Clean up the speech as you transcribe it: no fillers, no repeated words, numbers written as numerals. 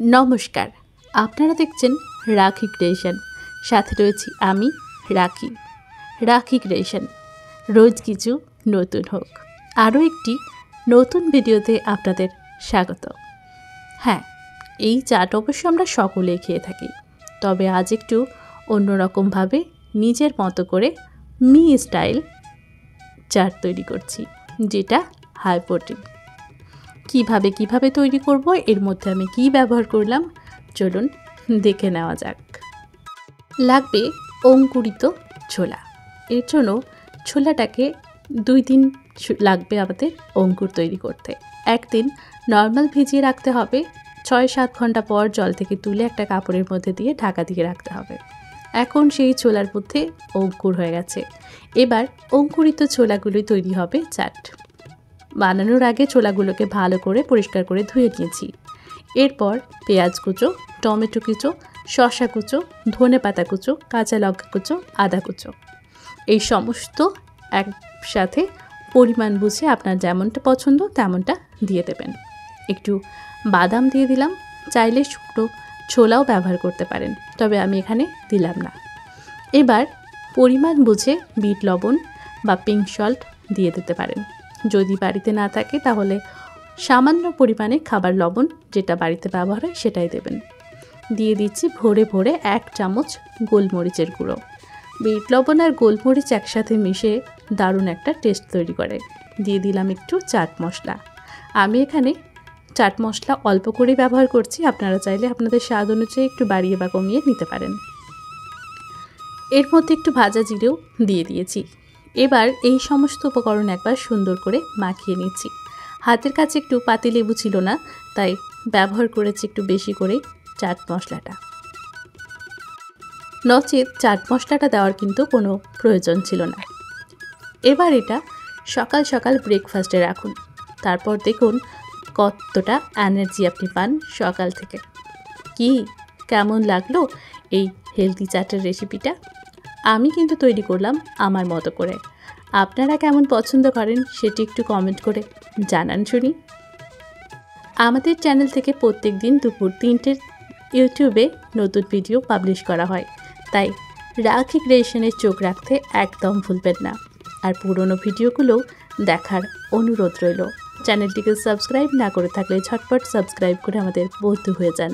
নমস্কার, আপনারা দেখছেন রাখি ক্রিয়েশন। সাথে রয়েছি আমি রাখি। রাখি ক্রিয়েশন, রোজ কিছু নতুন হোক। আরও একটি নতুন ভিডিওতে আপনাদের স্বাগত। হ্যাঁ, এই চাট অবশ্য আমরা সকলেই খেয়ে থাকি, তবে আজ একটু অন্যরকমভাবে নিজের মতো করে মি স্টাইল চাট তৈরি করছি, যেটা হাই প্রোটিন। কিভাবে তৈরি করব, এর মধ্যে আমি কি ব্যবহার করলাম চলুন দেখে নেওয়া যাক। লাগবে অঙ্কুরিত ছোলা। এর জন্য ছোলাটাকে 2 দিন লাগবে আমাদের অঙ্কুর তৈরি করতে। একদিন নর্মাল ভিজিয়ে রাখতে হবে, 6-7 ঘন্টা পর জল থেকে তুলে একটা কাপড়ের মধ্যে দিয়ে ঢাকা দিয়ে রাখতে হবে। এখন সেই ছোলার মধ্যে অঙ্কুর হয়ে গেছে। এবার অঙ্কুরিত ছোলাগুলোই তৈরি হবে চাট। বানানোর আগে ছোলাগুলোকে ভালো করে পরিষ্কার করে ধুয়ে নিয়েছি। এরপর পেঁয়াজ কুচো, টমেটো কুচো, শসা কুচো, ধনেপাতা কুচো, কাঁচা লঙ্কা কুচো, আদা কুচো, এই সমস্ত একসাথে পরিমাণ বুঝে আপনার যেমনটা পছন্দ তেমনটা দিয়ে দেবেন। একটু বাদাম দিয়ে দিলাম, চাইলে শুকনো ছোলাও ব্যবহার করতে পারেন, তবে আমি এখানে দিলাম না। এবার পরিমাণ বুঝে বিট লবণ বা পিঙ্ক সল্ট দিয়ে দিতে পারেন। যদি বাড়িতে না থাকে তাহলে সামান্য পরিমাণে খাবার লবণ, যেটা বাড়িতে ব্যবহার হয় সেটাই দেবেন। দিয়ে দিচ্ছি ভরে ভরে 1 চামচ গোলমরিচের গুঁড়ো। বিট লবণ আর গোলমরিচ একসাথে মিশে দারুণ একটা টেস্ট তৈরি করে। দিয়ে দিলাম একটু চাট মশলা। আমি এখানে চাট মশলা অল্প করে ব্যবহার করছি, আপনারা চাইলে আপনাদের স্বাদ অনুযায়ী একটু বাড়িয়ে বা কমিয়ে নিতে পারেন। এর মধ্যে একটু ভাজা জিরেও দিয়ে দিয়েছি। এবার এই সমস্ত উপকরণ একবার সুন্দর করে মাখিয়ে নিচ্ছি। হাতের কাছে একটু পাতিলেবু ছিল না, তাই ব্যবহার করেছি একটু বেশি করে চাট মশলাটা। নচেত চাট মশলাটা দেওয়ার কিন্তু কোনো প্রয়োজন ছিল না। এবার এটা সকাল সকাল ব্রেকফাস্টে রাখুন, তারপর দেখুন কতটা এনার্জি আপনি পান সকাল থেকে। কেমন লাগলো এই হেলদি চাটের রেসিপিটা? আমি কিন্তু তৈরি করলাম আমার মতো করে। আপনারা কেমন পছন্দ করেন সেটি একটু কমেন্ট করে জানান শুনি। আমাদের চ্যানেল থেকে প্রত্যেক দিন দুপুর 3টের ইউটিউবে নতুন ভিডিও পাবলিশ করা হয়, তাই রাখি ক্রিয়েশনের চোখ রাখতে একদম ভুলবেন না। আর পুরনো ভিডিওগুলো দেখার অনুরোধ রইল। চ্যানেলটিকে সাবস্ক্রাইব না করে থাকলে ঝটপট সাবস্ক্রাইব করে আমাদের বন্ধু হয়ে যান।